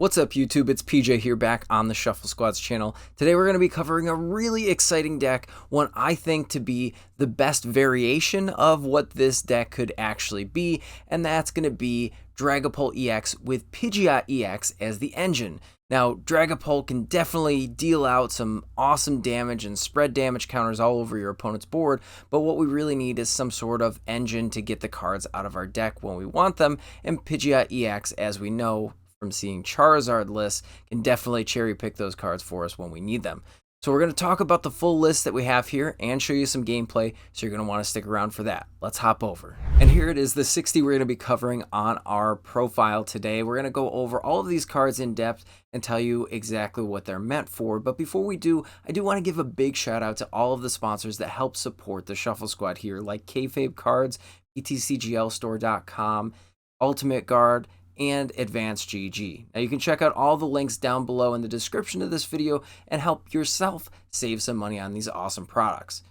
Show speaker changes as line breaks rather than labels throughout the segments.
What's up YouTube, it's PJ here back on the Shuffle Squads channel. Today we're going to be covering a really exciting deck, one I think to be the best variation of what this deck could actually be, and that's going to be Dragapult EX with Pidgeot EX as the engine. Now, Dragapult can definitely deal out some awesome damage and spread damage counters all over your opponent's board, but what we really need is some sort of engine to get the cards out of our deck when we want them, and Pidgeot EX, as we know from seeing Charizard lists, can definitely cherry pick those cards for us when we need them. So we're going to talk about the full list that we have here and show you some gameplay, so you're going to want to stick around for that. Let's hop over. And here it is, the 60 we're going to be covering on our profile today. We're going to go over all of these cards in depth and tell you exactly what they're meant for. But before we do, I do want to give a big shout out to all of the sponsors that help support the Shuffle Squad here, like Kayfabe Cards, ETCGLstore.com, Ultimate Guard, and Advanced GG. Now you can check out all the links down below in the description of this video and help yourself save some money on these awesome products.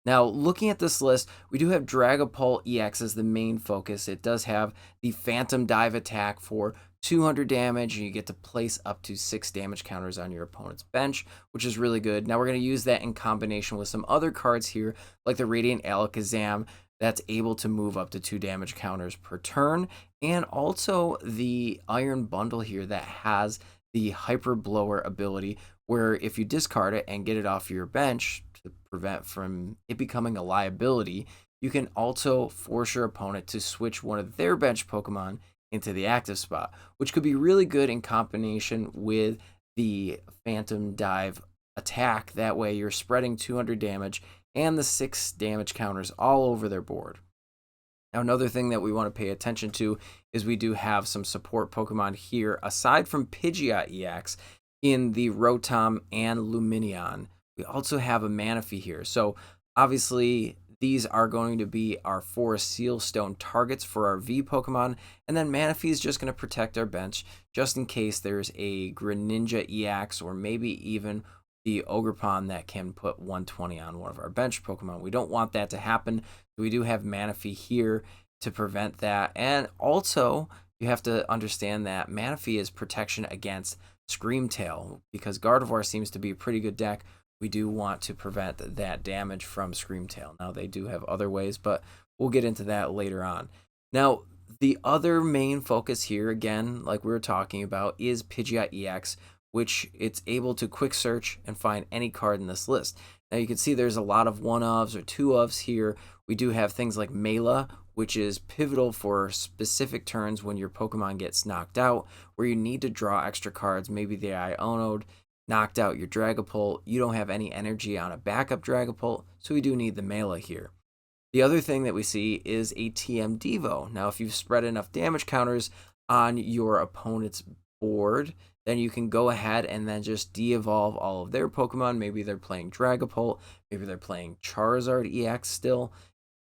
Now, looking at this list, we do have Dragapult EX as the main focus. It does have the Phantom Dive attack for 200 damage, and you get to place up to 6 damage counters on your opponent's bench, which is really good. Now we're going to use that in combination with some other cards here, like the Radiant Alakazam, that's able to move up to 2 damage counters per turn, and also the Iron Bundle here that has the Hyper Blower ability, where if you discard it and get it off your bench to prevent from it becoming a liability, you can also force your opponent to switch one of their bench Pokemon into the active spot, which could be really good in combination with the Phantom Dive attack. That way you're spreading 200 damage and the 6 damage counters all over their board. Now, another thing that we want to pay attention to is we do have some support Pokemon here, aside from Pidgeot EX, in the Rotom and Lumineon. We also have a Manaphy here. So obviously these are going to be our 4 Sealstone targets for our V Pokemon, and then Manaphy is just going to protect our bench just in case there's a Greninja EX or maybe even the Ogerpon that can put 120 on one of our bench Pokemon. We don't want that to happen. We do have Manaphy here to prevent that. And also, you have to understand that Manaphy is protection against Screamtail. Because Gardevoir seems to be a pretty good deck, we do want to prevent that damage from Screamtail. Now, they do have other ways, but we'll get into that later on. Now, the other main focus here, again, like we were talking about, is Pidgeot EX, which it's able to quick search and find any card in this list. Now you can see there's a lot of 1-ofs or 2-ofs here. We do have things like Mela, which is pivotal for specific turns when your Pokemon gets knocked out, where you need to draw extra cards. Maybe the Iono'd knocked out your Dragapult. You don't have any energy on a backup Dragapult, so we do need the Mela here. The other thing that we see is a TM Devo. Now if you've spread enough damage counters on your opponent's board, then you can go ahead and then just de-evolve all of their Pokemon. Maybe they're playing Dragapult, maybe they're playing Charizard EX still,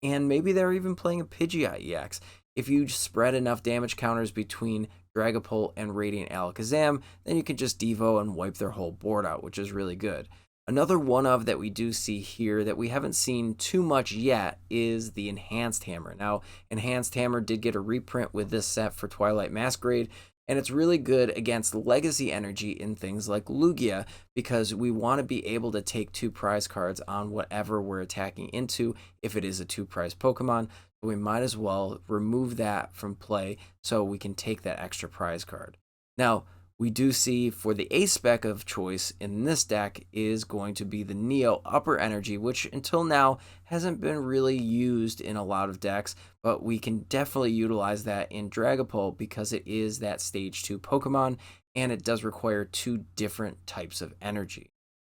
and maybe they're even playing a Pidgeot EX. If you spread enough damage counters between Dragapult and Radiant Alakazam, then you can just Devo and wipe their whole board out, which is really good. Another one-of that we do see here that we haven't seen too much yet is the Enhanced Hammer. Now, Enhanced Hammer did get a reprint with this set for Twilight Masquerade, and it's really good against legacy energy in things like Lugia, because we want to be able to take 2 prize cards on whatever we're attacking into if it is a 2 prize Pokemon. So we might as well remove that from play so we can take that extra prize card. Now, we do see for the ace spec of choice in this deck is going to be the Neo Upper Energy, which until now hasn't been really used in a lot of decks, but we can definitely utilize that in Dragapult because it is that stage 2 Pokemon and it does require 2 different types of energy.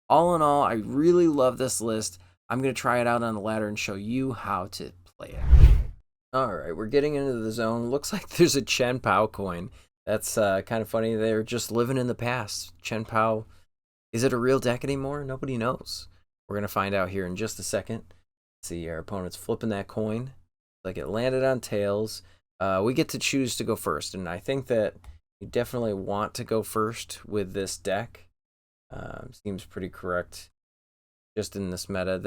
All in all, I really love this list. I'm going to try it out on the ladder and show you how to play it. Alright, we're getting into the zone. Looks like there's a Chien-Pao coin. That's kind of funny. They're just living in the past. Chien-Pao, is it a real deck anymore? Nobody knows. We're going to find out here in just a second. See, our opponent's flipping that coin. Like it landed on tails. We get to choose to go first, and I think that you definitely want to go first with this deck. Seems pretty correct just in this meta.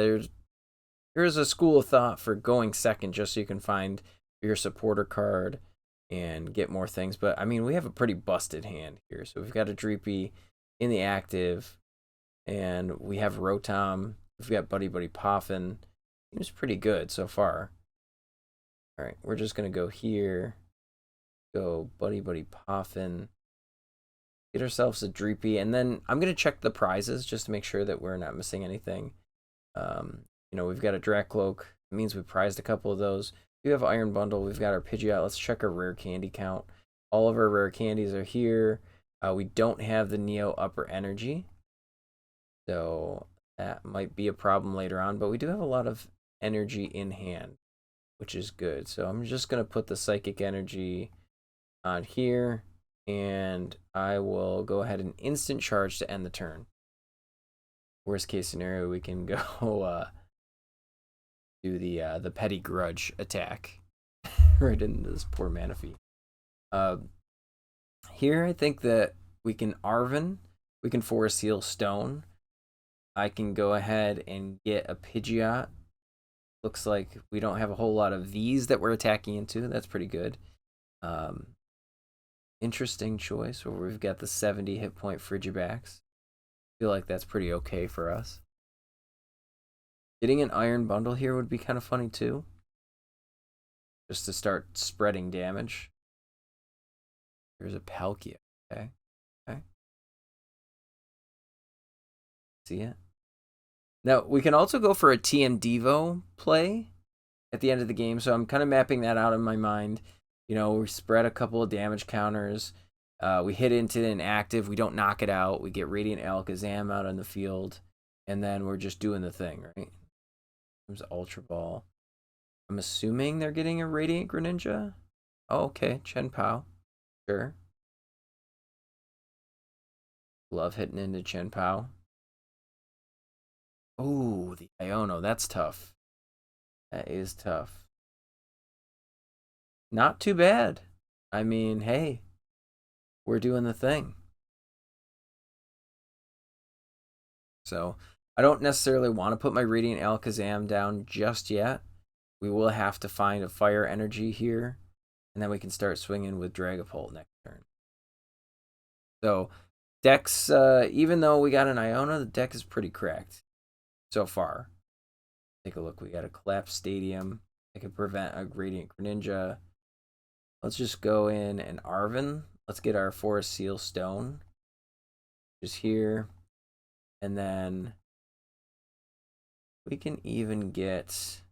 Here's a school of thought for going second just so you can find your supporter card and get more things. But I mean, we have a pretty busted hand here. So we've got a Dreepy in the active, and we have Rotom. We've got Buddy-Buddy Poffin. Seems pretty good so far. All right, we're just gonna go here, go Buddy-Buddy Poffin, get ourselves a Dreepy, and then I'm gonna check the prizes just to make sure that we're not missing anything. You know, we've got a Drakloak. It means we prized a couple of those. We have Iron Bundle. We've got our Pidgeot. Let's check our rare candy count. All of our rare candies are here. We don't have the Neo Upper Energy, so that might be a problem later on. But we do have a lot of energy in hand, which is good. So I'm just gonna put the Psychic Energy on here, and I will go ahead and instant charge to end the turn. Worst case scenario, we can go do the Petty Grudge attack right into this poor Manaphy. Here I think that we can Arven, we can Forest Seal Stone. I can go ahead and get a Pidgeot. Looks like we don't have a whole lot of V's that we're attacking into. That's pretty good. Interesting choice where we've got the 70 hit point Frigibacks. Feel like that's pretty okay for us. Getting an Iron Bundle here would be kind of funny too. Just to start spreading damage. There's a Palkia. Okay. Okay. See it? Now, we can also go for a TM Devo play at the end of the game. So I'm kind of mapping that out in my mind. You know, we spread a couple of damage counters. We hit into an active. We don't knock it out. We get Radiant Alakazam out on the field. And then we're just doing the thing, right? There's Ultra Ball. I'm assuming they're getting a Radiant Greninja. Oh, okay. Chen Pao. Sure. Love hitting into Chen Pao. Oh, the Iono. That's tough. That is tough. Not too bad. I mean, hey, we're doing the thing. So I don't necessarily want to put my Radiant Alakazam down just yet. We will have to find a Fire Energy here, and then we can start swinging with Dragapult next turn. So decks, even though we got an Iono, the deck is pretty cracked so far. Take a look. We got a Collapsed Stadium. I can prevent a Radiant Greninja. Let's just go in and Arven. Let's get our Forest Seal Stone. Just here. And then we can even get,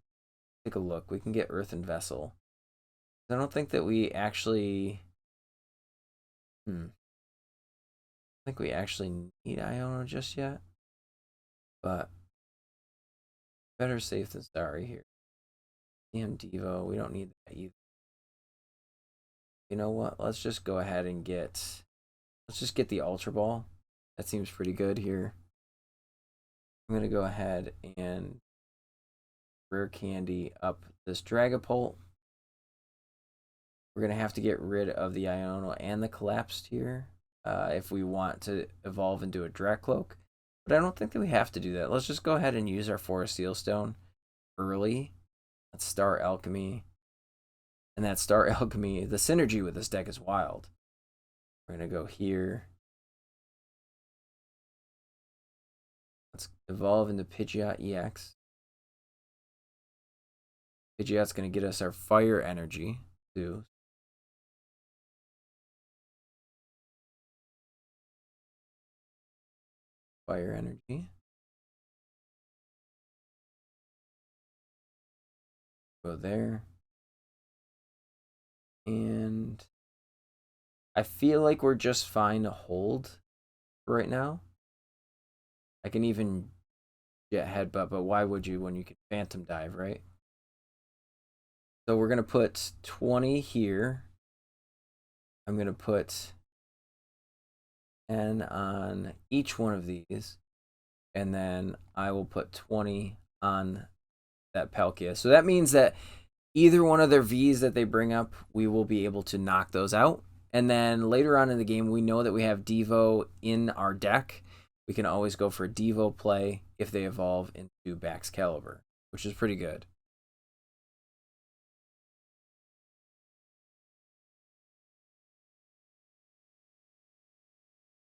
take a look. We can get Earthen Vessel. I don't think that we actually, I think we actually need Iono just yet. But better safe than sorry here. Damn Devo, we don't need that either. You know what? Let's just go ahead and get, let's just get the Ultra Ball. That seems pretty good here. I'm going to go ahead and Rare Candy up this Dragapult. We're going to have to get rid of the Iono and the Collapsed here if we want to evolve into a Drakloak. But I don't think that we have to do that. Let's just go ahead and use our Forest Seal Stone early. Let's Star Alchemy. And that Star Alchemy, the synergy with this deck is wild. We're going to go here. Let's evolve into Pidgeot EX. Pidgeot's going to get us our Fire Energy, too. Fire Energy. Go there. And I feel like we're just fine to hold right now. I can even Jet Headbutt, but why would you when you can Phantom Dive, right? So we're going to put 20 here. I'm going to put 10 on each one of these. And then I will put 20 on that Palkia. So that means that either one of their Vs that they bring up, we will be able to knock those out. And then later on in the game, we know that we have Devo in our deck. We can always go for a Devo play if they evolve into Baxcalibur, which is pretty good.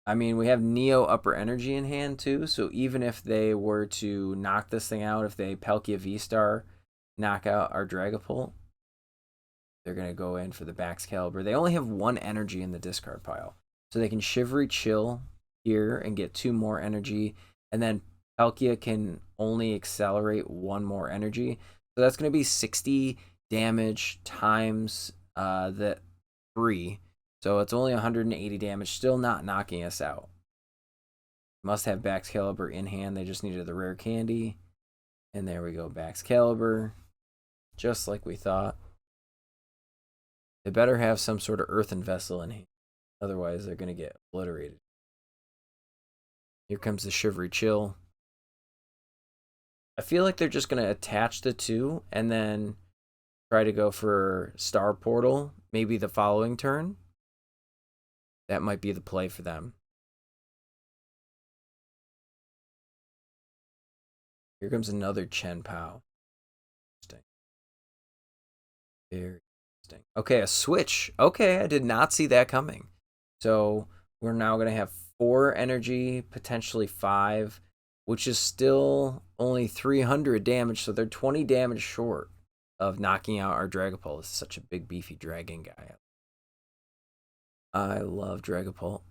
I mean, we have Neo Upper Energy in hand too, so even if they were to knock this thing out, if they Palkia V-Star, knock out our Dragapult, they're going to go in for the Baxcalibur. They only have 1 energy in the discard pile, so they can Shivery Chill here and get 2 more energy, and then Palkia can only accelerate 1 more energy. So that's going to be 60 damage times the 3. So it's only 180 damage, still not knocking us out. Must have Baxcalibur in hand. They just needed the Rare Candy. And there we go, Baxcalibur. Just like we thought. They better have some sort of Earthen Vessel in hand. Otherwise, they're going to get obliterated. Here comes the Shivery Chill. I feel like they're just going to attach the 2 and then try to go for Star Portal maybe the following turn. That might be the play for them. Here comes another Chien-Pao. Interesting. Very interesting. Okay, a switch. Okay, I did not see that coming. So we're now going to have 4 energy, potentially 5, which is still only 300 damage. So they're 20 damage short of knocking out our Dragapult. This is such a big, beefy dragon guy. I love Dragapult.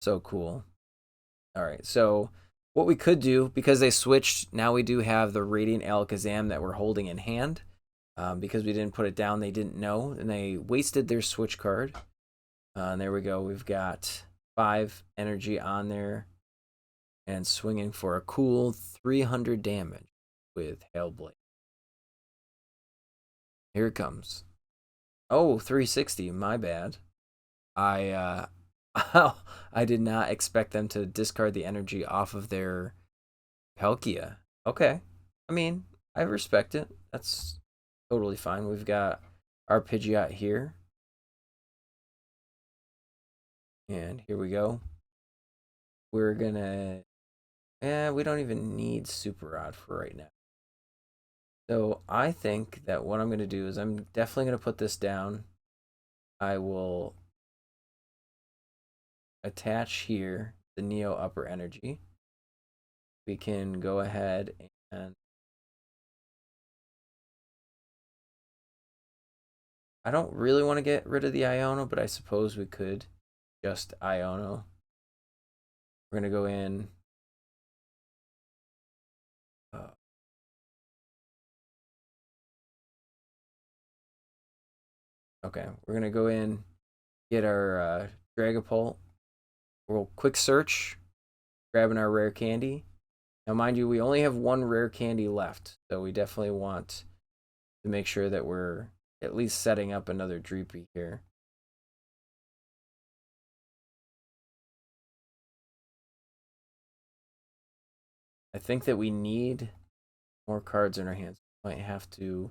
So cool. All right, so what we could do, because they switched, now we do have the Radiant Alakazam that we're holding in hand. Because we didn't put it down, they didn't know, and they wasted their switch card. And there we go. We've got 5 energy on there and swinging for a cool 300 damage with Hailblade. Here it comes. Oh, 360. My bad. I did not expect them to discard the energy off of their Palkia. Okay. I mean, I respect it. That's totally fine. We've got our Pidgeot here. And here we go. We're gonna... we don't even need Super Rod for right now. So I think that what I'm going to do is I'm definitely going to put this down. I will attach here the Neo Upper Energy. We can go ahead and... I don't really want to get rid of the Iono, but I suppose we could just Iono. We're going to go in... okay, we're going to go in, get our Dragapult. We'll quick search, grabbing our Rare Candy. Now, mind you, we only have 1 Rare Candy left, so we definitely want to make sure that we're at least setting up another Dreepy here. I think that we need more cards in our hands. Might have to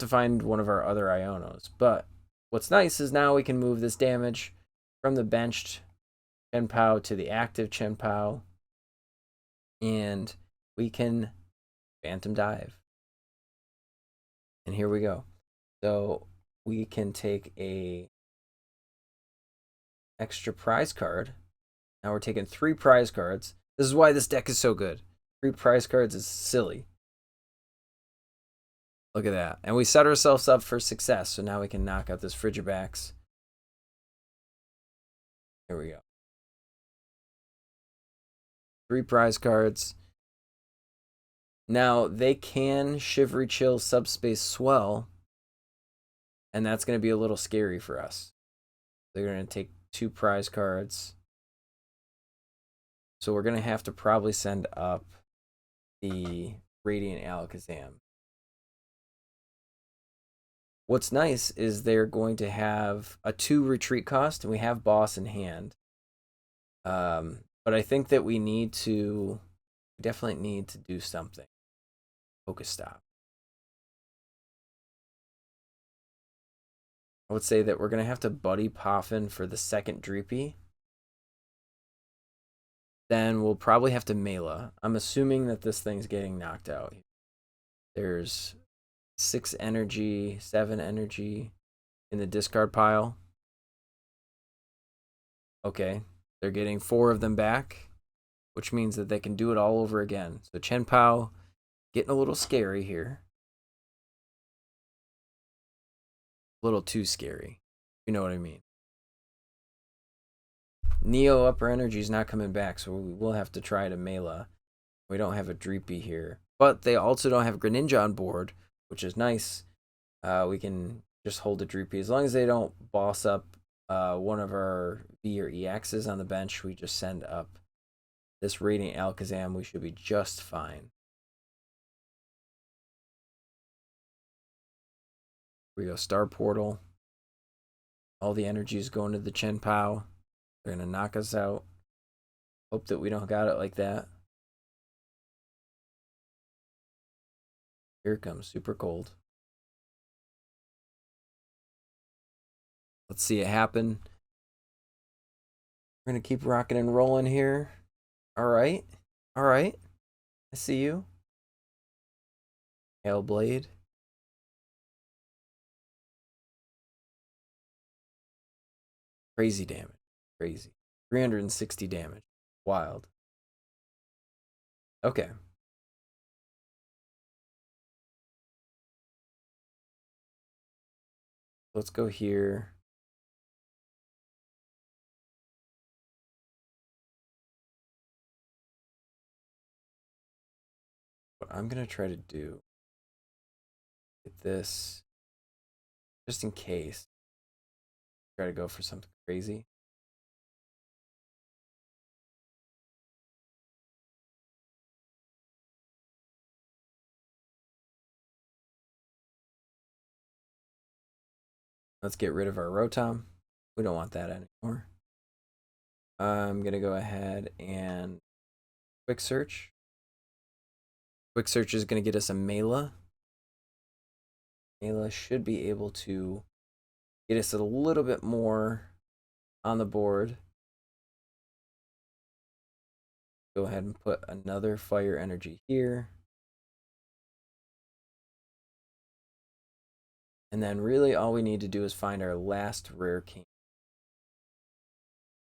find one of our other Ionos. But what's nice is now we can move this damage from the benched Chien-Pao to the active Chien-Pao. And we can Phantom Dive. And here we go. So we can take a extra prize card. Now we're taking 3 prize cards. This is why this deck is so good. 3 prize cards is silly. Look at that. And we set ourselves up for success. So now we can knock out this Frigibax. Here we go. 3 prize cards. Now they can Shivery Chill Subspace Swell. And that's going to be a little scary for us. They're going to take 2 prize cards. So we're going to have to probably send up the Radiant Alakazam. What's nice is they're going to have a 2 retreat cost, and we have Boss in hand. But I think that we definitely need to do something. Pokestop. I would say that we're going to have to Buddy Poffin for the second Dreepy. Then we'll probably have to Mela. I'm assuming that this thing's getting knocked out. There's 6 energy, 7 energy in the discard pile. Okay, they're getting 4 of them back, which means that they can do it all over again. So Chien-Pao getting a little scary here. A little too scary. You know what I mean. Neo Upper Energy is not coming back, so we will have to try to Mela. We don't have a Dreepy here. But they also don't have Greninja on board, which is nice. We can just hold the Dreepy. As long as they don't boss up one of our V or EXs on the bench, we just send up this Radiant Alakazam. We should be just fine. Here we go, Star Portal. All the energy is going to the Chien-Pao. They're going to knock us out. Hope that we don't got it like that. Here it comes, super cold. Let's see it happen. We're going to keep rocking and rolling here. All right. All right. I see you. Hailblade. Crazy damage. Crazy. 360 damage. Wild. Okay. Let's go here. What I'm going to try to do with this, just in case, try to go for something crazy. Let's get rid of our Rotom. We don't want that anymore. I'm going to go ahead and quick search. Quick search is going to get us a Mela. Mela should be able to get us a little bit more on the board. Go ahead and put another fire energy here. And then really all we need to do is find our last rare king.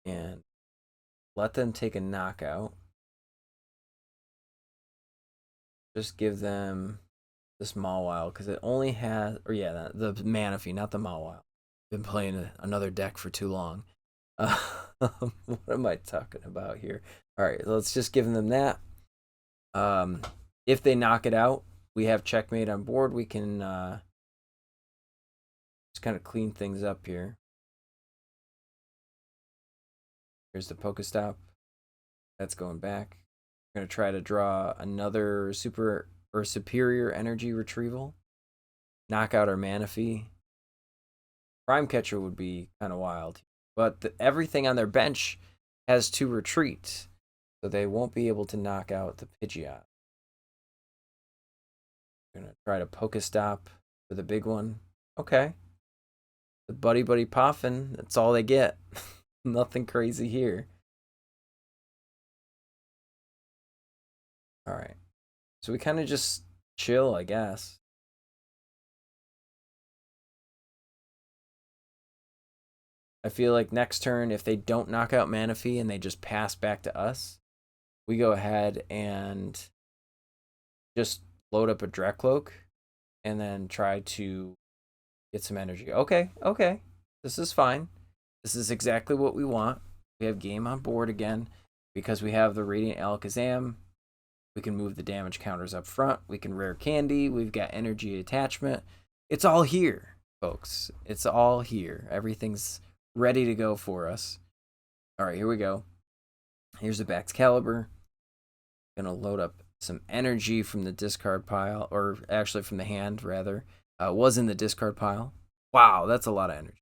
And let them take a knockout. Just give them this Mawile because it only has, or yeah, the Manaphy, not the Mawile. Been playing another deck for too long. What am I talking about here? All right, let's just give them that. If they knock it out, we have checkmate on board. We can just kind of clean things up here. Here's the Pokestop. That's going back. We're going to try to draw another super or superior energy retrieval. Knock out our Manaphy. Prime Catcher would be kind of wild. But everything on their bench has to retreat. So they won't be able to knock out the Pidgeot. We're going to try to Pokestop for the big one. Okay. The Buddy-Buddy Poffin, that's all they get. Nothing crazy here. All right. So we kind of just chill, I guess. I feel like next turn, if they don't knock out Manaphy and they just pass back to us, we go ahead and just load up a Drakloak and then try to get some energy. Okay, okay. This is fine. This is exactly what we want. We have game on board again because we have the Radiant Alakazam. We can move the damage counters up front. We can rare candy. We've got energy attachment. It's all here, folks. It's all here. Everything's ready to go for us. All right, here we go. Here's the Baxcalibur. Gonna load up some energy from the discard pile, or actually from the hand, rather. Was in the discard pile. Wow, that's a lot of energy.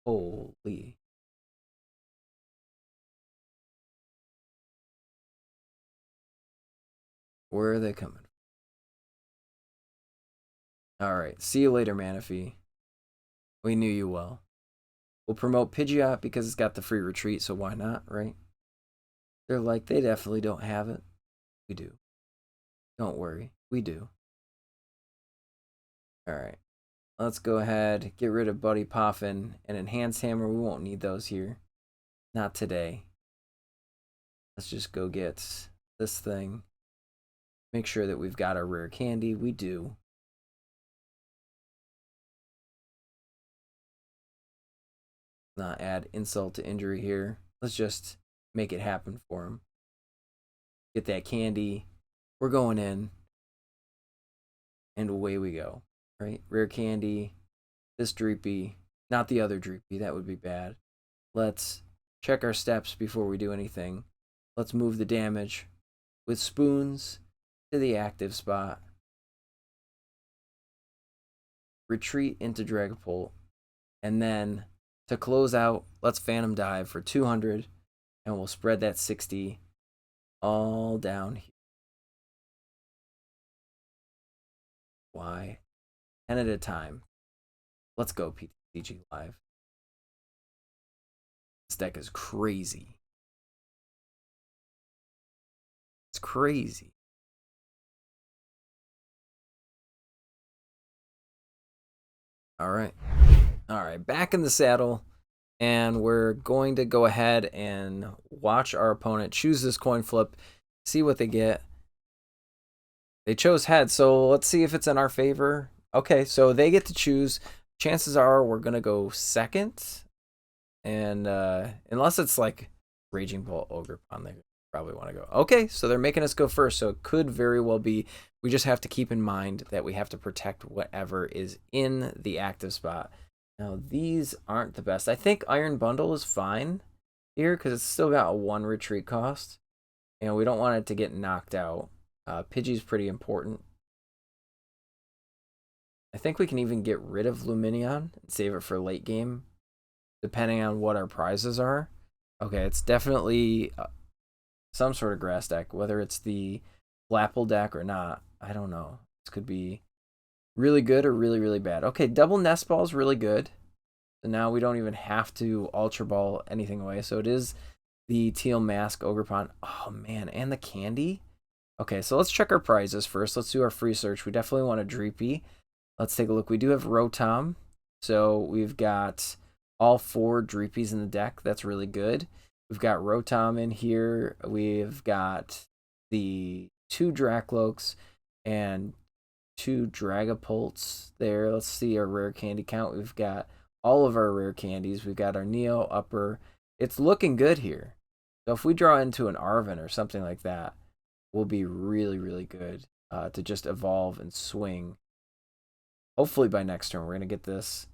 Holy. Where are they coming from? All right, see you later, Manaphy. We knew you well. We'll promote Pidgeot because it's got the free retreat, so why not, right? They're like, they definitely don't have it. We do. Don't worry, we do. All right, let's go ahead, get rid of Buddy Poffin and Enhanced Hammer. We won't need those here. Not today. Let's just go get this thing. Make sure that we've got our rare candy. We do. Not add insult to injury here. Let's just make it happen for him. Get that candy. We're going in. And away we go. Right? Rare candy. This Dreepy. Not the other Dreepy. That would be bad. Let's check our steps before we do anything. Let's move the damage with spoons to the active spot. Retreat into Dragapult. And then to close out, let's Phantom Dive for 200. And we'll spread that 60 all down here. Why? 10 at a time. Let's go, TCG Live. This deck is crazy. It's crazy. All right. Back in the saddle. And we're going to go ahead and watch our opponent choose this coin flip, see what they get. They chose heads, so let's see if it's in our favor. Okay, so they get to choose. Chances are we're going to go second. And unless it's like Raging Bolt Ogerpon, they probably want to go. Okay, so they're making us go first, so it could very well be. We just have to keep in mind that we have to protect whatever is in the active spot. Now, these aren't the best. I think Iron Bundle is fine here because it's still got a 1 retreat cost. And we don't want it to get knocked out. Pidgey's pretty important. I think we can even get rid of Lumineon and save it for late game, depending on what our prizes are. Okay, it's definitely some sort of grass deck, whether it's the Flapple deck or not. I don't know. This could be really good or really, really bad. Okay, double Nest Ball is really good. So now we don't even have to Ultra Ball anything away. So it is the Teal Mask Ogerpon. Oh, man, and the candy. Okay, so let's check our prizes first. Let's do our free search. We definitely want a Dreepy. Let's take a look. We do have Rotom. So we've got all 4 Dreepies in the deck. That's really good. We've got Rotom in here. We've got the 2 Drakloaks and 2 Dragapults there. Let's see our rare candy count. We've got all of our rare candies. We've got our Neo Upper. It's looking good here. So if we draw into an Arven or something like that, we'll be really, really good to just evolve and swing. Hopefully by next turn, we're going to get this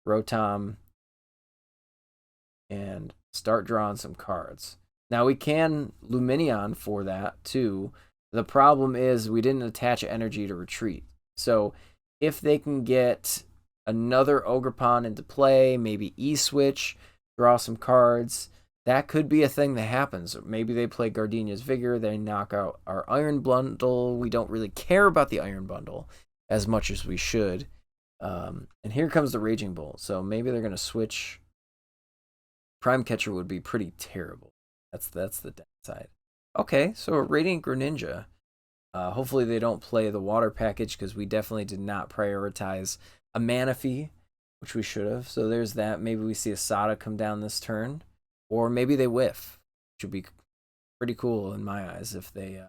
Rotom and start drawing some cards. Now we can Lumineon for that too. The problem is we didn't attach energy to retreat. So if they can get another Ogerpon into play, maybe E-switch, draw some cards, that could be a thing that happens. Maybe they play Gardenia's Vigor, they knock out our Iron Bundle. We don't really care about the Iron Bundle as much as we should. And here comes the Raging Bolt. So maybe they're going to switch. Prime Catcher would be pretty terrible. That's the downside. Okay, so a Radiant Greninja. Hopefully they don't play the water package because we definitely did not prioritize a Manaphy, which we should have. So there's that. Maybe we see a Sada come down this turn. Or maybe they whiff, which would be pretty cool in my eyes if they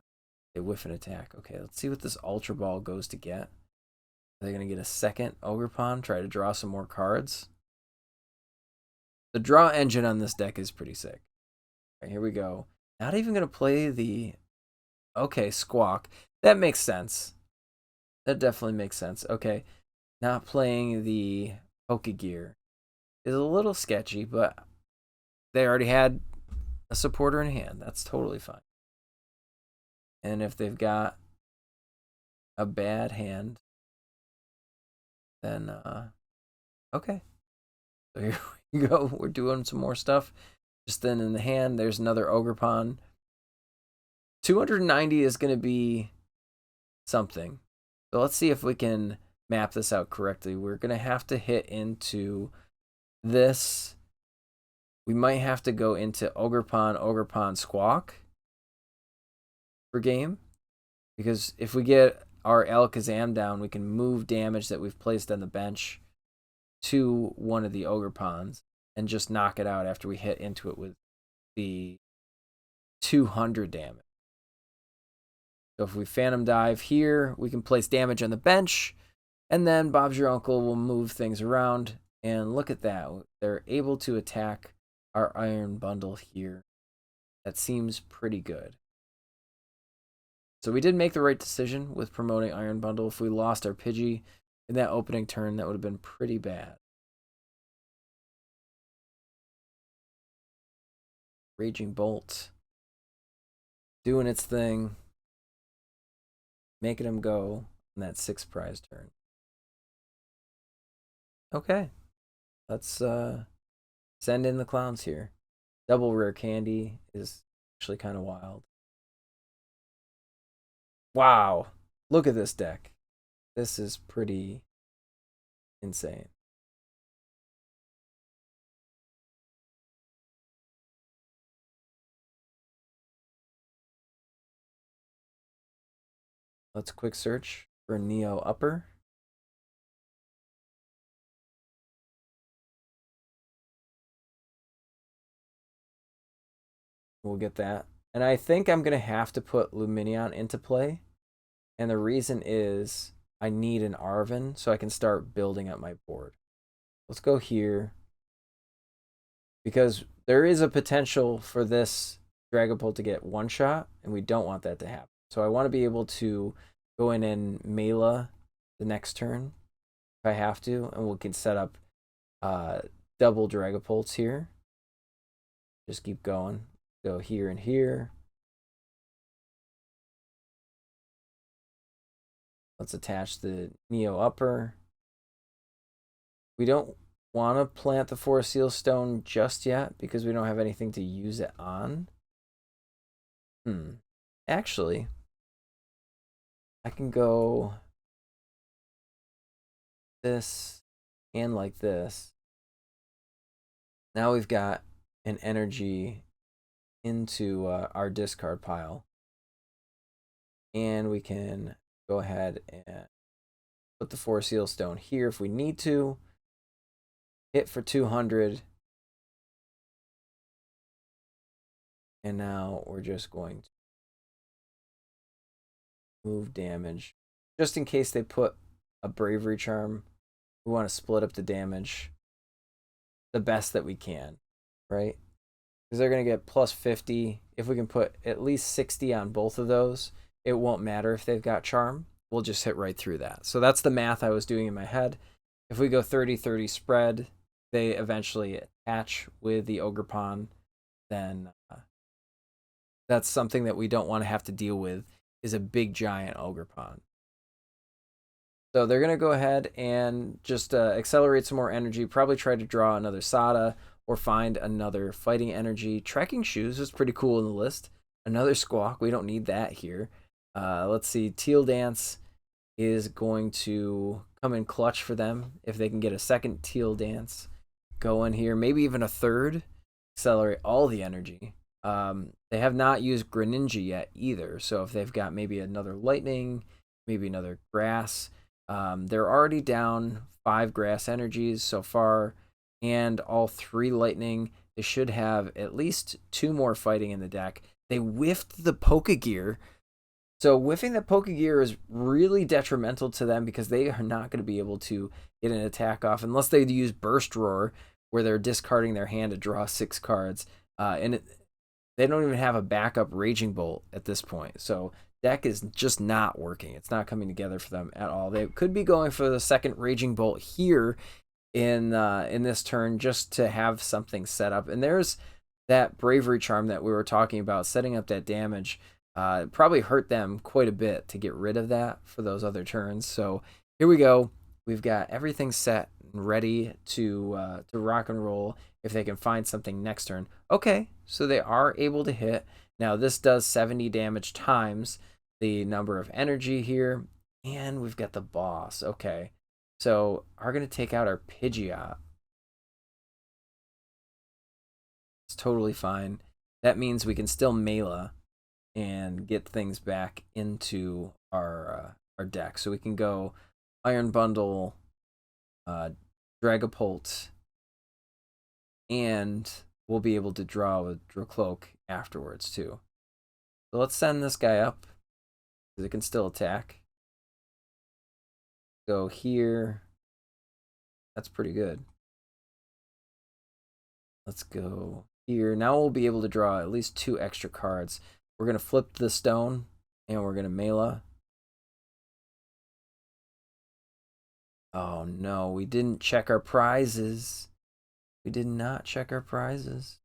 whiff an attack. Okay, let's see what this Ultra Ball goes to get. Are they going to get a second Ogerpon, try to draw some more cards? The draw engine on this deck is pretty sick. All right, here we go. Not even going to play the... Okay, Squawk. That makes sense. That definitely makes sense. Okay, not playing the Pokegear is a little sketchy, but they already had a supporter in hand. That's totally fine. And if they've got a bad hand, then, okay. So here we go. We're doing some more stuff. Just then in the hand, there's another Ogerpon. 290 is going to be something. So let's see if we can map this out correctly. We're going to have to hit into this. We might have to go into Ogerpon, Squawk for game. Because if we get our Alakazam down, we can move damage that we've placed on the bench to one of the Ogerpons and just knock it out after we hit into it with the 200 damage. So if we Phantom Dive here, we can place damage on the bench, and then Bob's Your Uncle will move things around. And look at that. They're able to attack our Iron Bundle here. That seems pretty good. So we did make the right decision with promoting Iron Bundle. If we lost our Pidgey in that opening turn, that would have been pretty bad. Raging Bolt. Doing its thing. Making him go on that 6th prize turn. Okay. Let's send in the clowns here. Double Rare Candy is actually kind of wild. Wow. Look at this deck. This is pretty insane. Let's quick search for Neo Upper. We'll get that. And I think I'm going to have to put Lumineon into play. And the reason is I need an Arven so I can start building up my board. Let's go here. Because there is a potential for this Dragapult to get one shot, and we don't want that to happen. So I want to be able to go in and Mela the next turn if I have to, and we can set up double Dragapults here. Just keep going. Go here and here. Let's attach the Neo Upper. We don't want to plant the Forest Seal Stone just yet because we don't have anything to use it on. Actually, I can go this and like this. Now we've got an energy into our discard pile. And we can go ahead and put the Forest Seal Stone here if we need to. Hit for 200. And now we're just going to move damage. Just in case they put a Bravery Charm, we want to split up the damage the best that we can, right? Because they're going to get plus 50. If we can put at least 60 on both of those, it won't matter if they've got Charm. We'll just hit right through that. So that's the math I was doing in my head. If we go 30-30 spread, they eventually attach with the Ogerpon, then that's something that we don't want to have to deal with, is a big giant Ogerpon. So they're going to go ahead and just accelerate some more energy, probably try to draw another Sada or find another fighting energy. Trekking Shoes is pretty cool in the list. Another Squawk, we don't need that here. Let's see, Teal Dance is going to come in clutch for them if they can get a second Teal Dance going here, maybe even a third, accelerate all the energy. They have not used Greninja yet either, so if they've got maybe another Lightning, maybe another Grass, they're already down 5 Grass energies so far, and all 3 Lightning. They should have at least 2 more fighting in the deck. They whiffed the Pokegear. So whiffing the Pokegear is really detrimental to them because they are not going to be able to get an attack off unless they use Burst Roar, where they're discarding their hand to draw 6 cards. They don't even have a backup Raging Bolt at this point. So deck is just not working. It's not coming together for them at all. They could be going for the second Raging Bolt here in this turn just to have something set up. And there's that Bravery Charm that we were talking about, setting up that damage. Probably hurt them quite a bit to get rid of that for those other turns. So here we go. We've got everything set and ready to rock and roll if they can find something next turn. Okay, so they are able to hit. Now this does 70 damage times the number of energy here. And we've got the boss. Okay, so are going to take out our Pidgeot. It's totally fine. That means we can still Mela and get things back into our deck. So we can go Iron Bundle, Dragapult, and we'll be able to draw with Drakloak afterwards too. So let's send this guy up, because it can still attack. Go here. That's pretty good. Let's go here. Now we'll be able to draw at least 2 extra cards. We're going to flip the stone, and we're going to Mela. Oh no, we didn't check our prizes. We did not check our prizes.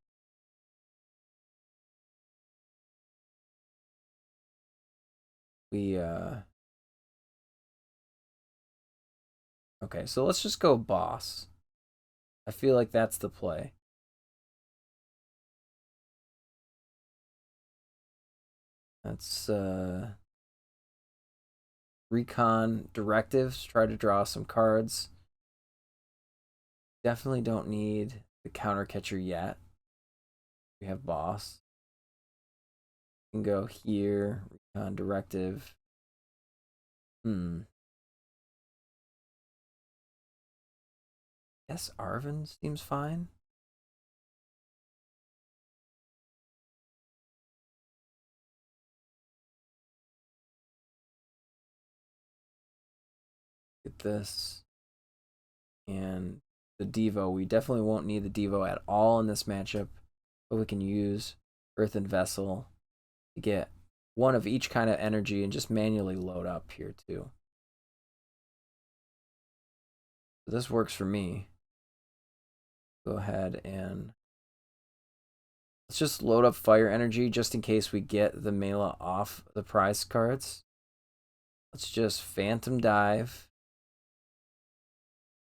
Okay, so let's just go boss. I feel like that's the play. Let's recon directives, try to draw some cards. Definitely don't need the counter catcher yet. We have boss. We can go here, recon directive. Yes, Arven seems fine. Get this. And the Devo. We definitely won't need the Devo at all in this matchup, but we can use Earthen Vessel to get one of each kind of energy and just manually load up here too. So this works for me. Go ahead and let's just load up fire energy just in case we get the Mela off the prize cards. Let's just Phantom Dive.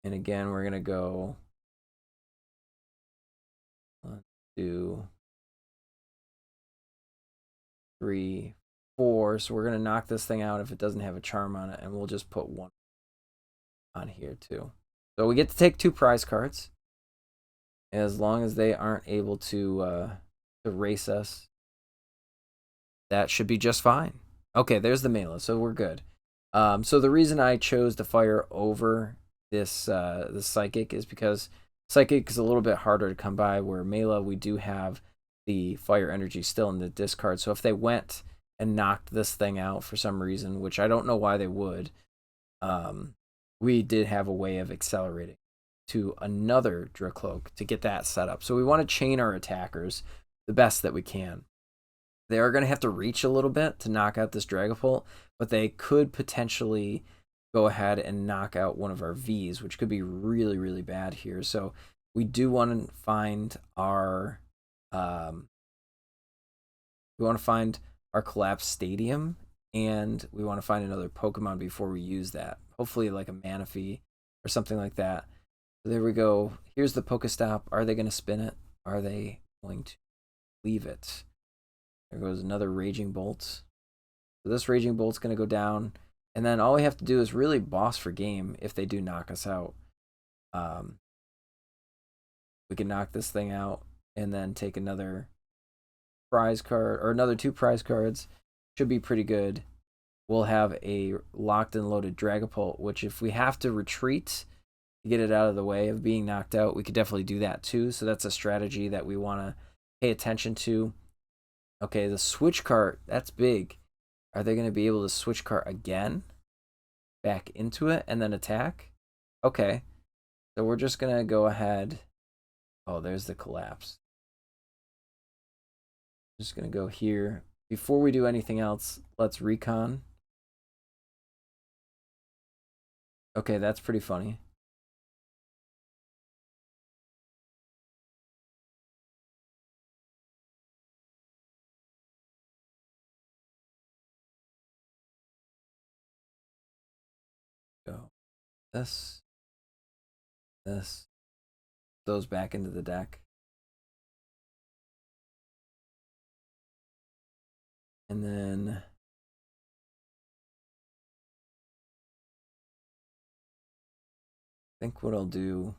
And again, we're going to go 1, 2, 3, 4. So we're going to knock this thing out if it doesn't have a charm on it. And we'll just put 1 on here too. So we get to take 2 prize cards. As long as they aren't able to race us, that should be just fine. Okay, there's the Mela, so we're good. So the reason I chose to fire over this the Psychic is because Psychic is a little bit harder to come by, where Mela, we do have the fire energy still in the discard. So if they went and knocked this thing out for some reason, which I don't know why they would, we did have a way of accelerating to another Drakloak to get that set up. So we want to chain our attackers the best that we can. They are going to have to reach a little bit to knock out this Dragapult, but they could potentially go ahead and knock out one of our Vs, which could be really, really bad here. So we do want to find our Collapsed Stadium, and we want to find another Pokemon before we use that. Hopefully like a Manaphy or something like that. So there we go. Here's the Pokestop. Are they going to spin it? Are they going to leave it? There goes another Raging Bolt. So this Raging Bolt's going to go down. And then all we have to do is really boss for game if they do knock us out. We can knock this thing out and then take another prize card, or another 2 prize cards. Should be pretty good. We'll have a locked and loaded Dragapult, which if we have to retreat to get it out of the way of being knocked out, we could definitely do that too. So that's a strategy that we want to pay attention to. Okay, the switch cart, that's big. Are they going to be able to switch cart again? Back into it and then attack? Okay. So we're just going to go ahead. Oh, there's the collapse. Just going to go here. Before we do anything else, let's recon. Okay, that's pretty funny. Go. This. Those back into the deck. And then I think what I'll do,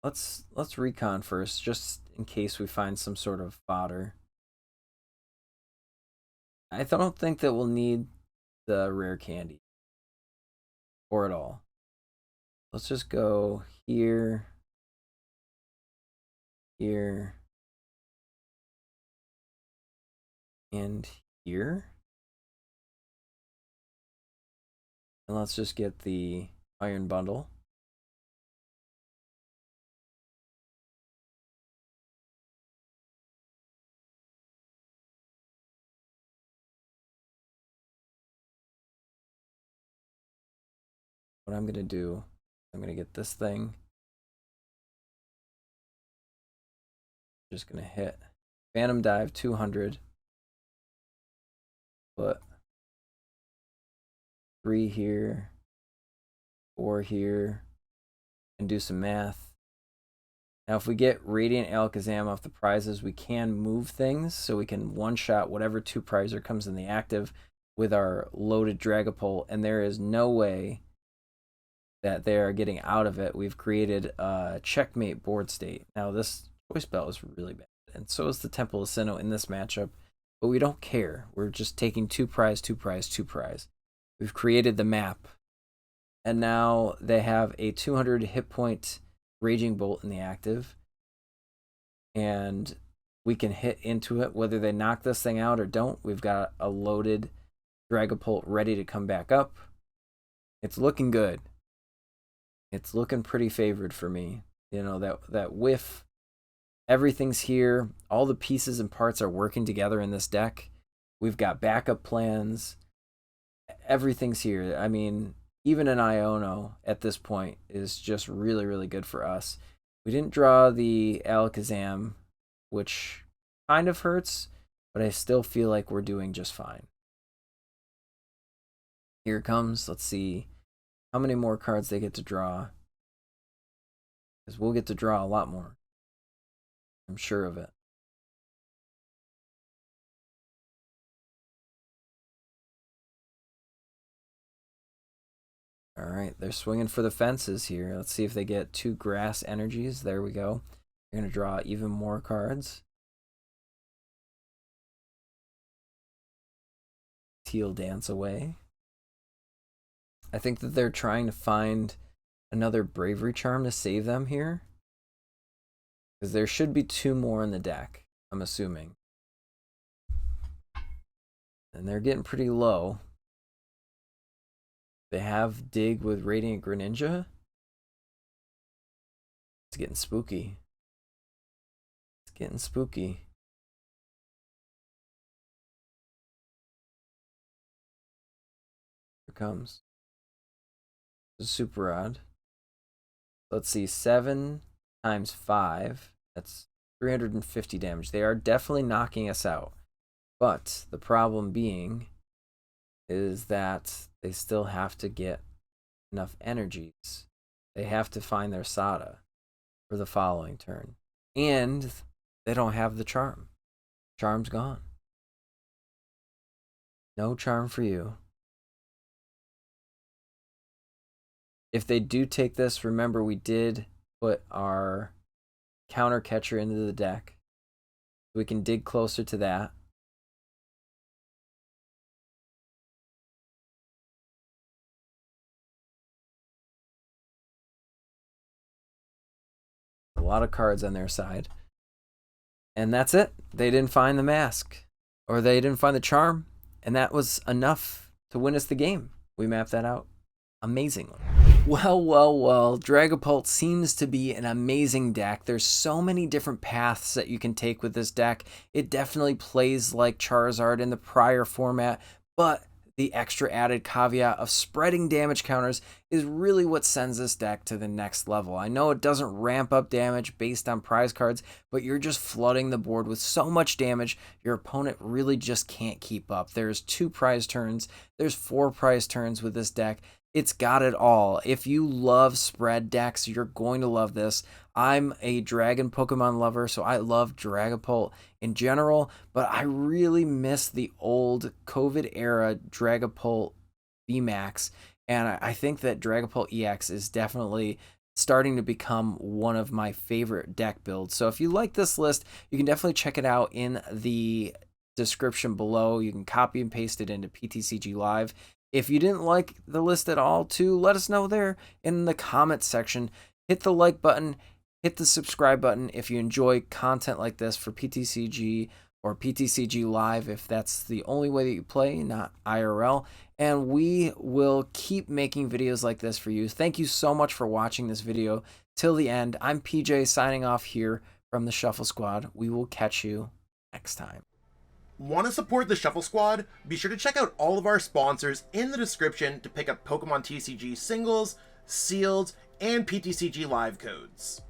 let's recon first, just in case we find some sort of fodder. I don't think that we'll need the rare candy or at all. Let's just go here. here, and here. And let's just get the iron bundle. What I'm going to do, I'm going to get this thing. Just going to hit Phantom Dive 200. Put 3 here, 4 here, and do some math. Now, if we get Radiant Alakazam off the prizes, we can move things, so we can one-shot whatever 2 prizer comes in the active with our loaded Dragapult, and there is no way that they are getting out of it. We've created a checkmate board state. Now, this choice belt is really bad, and so is the Temple of Sinnoh in this matchup, but we don't care. We're just taking 2 prize, 2 prize, 2 prize. We've created the map, and now they have a 200 hit point Raging Bolt in the active, and we can hit into it whether they knock this thing out or don't. We've got a loaded Dragapult ready to come back up. It's looking good. It's looking pretty favored for me. You know, that whiff, everything's here. All the pieces and parts are working together in this deck. We've got backup plans. Everything's here. I mean, even an Iono at this point is just really, really good for us. We didn't draw the Alakazam, which kind of hurts, but I still feel like we're doing just fine. Here it comes. Let's see how many more cards they get to draw, because we'll get to draw a lot more. I'm sure of it. All right, they're swinging for the fences here. Let's see if they get 2 grass energies. There we go. They're going to draw even more cards. Teal dance away. I think that they're trying to find another bravery charm to save them here, because there should be 2 more in the deck, I'm assuming. And they're getting pretty low. They have Dig with Radiant Greninja. It's getting spooky. It's getting spooky. Here it comes. This is super odd. Let's see, 7 times 5. That's 350 damage. They are definitely knocking us out. But the problem being is that they still have to get enough energies. They have to find their Sada for the following turn. And they don't have the charm. Charm's gone. No charm for you. If they do take this, remember we did put our counter catcher into the deck. We can dig closer to that. A lot of cards on their side. And that's it. They didn't find the mask, or they didn't find the charm, and that was enough to win us the game. We mapped that out amazingly. Well, Dragapult seems to be an amazing deck. There's so many different paths that you can take with this deck. It definitely plays like Charizard in the prior format, but the extra added caveat of spreading damage counters is really what sends this deck to the next level. I know it doesn't ramp up damage based on prize cards, but you're just flooding the board with so much damage, your opponent really just can't keep up. There's 2 prize turns, there's 4 prize turns with this deck. It's got it all. If you love spread decks, you're going to love this. I'm a dragon Pokemon lover, so I love Dragapult in general, but I really miss the old COVID era Dragapult VMAX, and I think that Dragapult EX is definitely starting to become one of my favorite deck builds. So if you like this list, you can definitely check it out in the description below. You can copy and paste it into PTCG Live. If you didn't like the list at all, too, let us know there in the comment section. Hit the like button. Hit the subscribe button if you enjoy content like this for PTCG or PTCG Live if that's the only way that you play, not IRL. And we will keep making videos like this for you. Thank you so much for watching this video till the end. I'm PJ signing off here from the Shuffle Squad. We will catch you next time.
Want to support the Shuffle Squad? Be sure to check out all of our sponsors in the description to pick up Pokemon TCG singles, sealed, and PTCG live codes.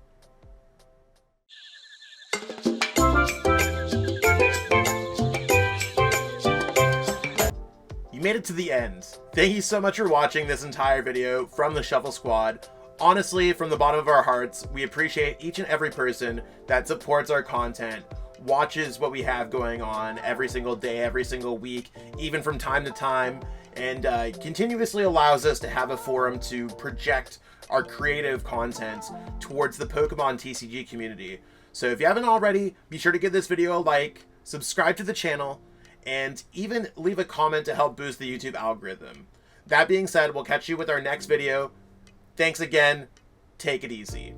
You made it to the end. Thank you so much for watching this entire video from the Shuffle Squad. Honestly, from the bottom of our hearts, we appreciate each and every person that supports our content, watches what we have going on every single day, every single week, even from time to time, and continuously allows us to have a forum to project our creative content towards the Pokemon TCG community. So if you haven't already, be sure to give this video a like, subscribe to the channel, and even leave a comment to help boost the YouTube algorithm. That being said, we'll catch you with our next video. Thanks again. Take it easy.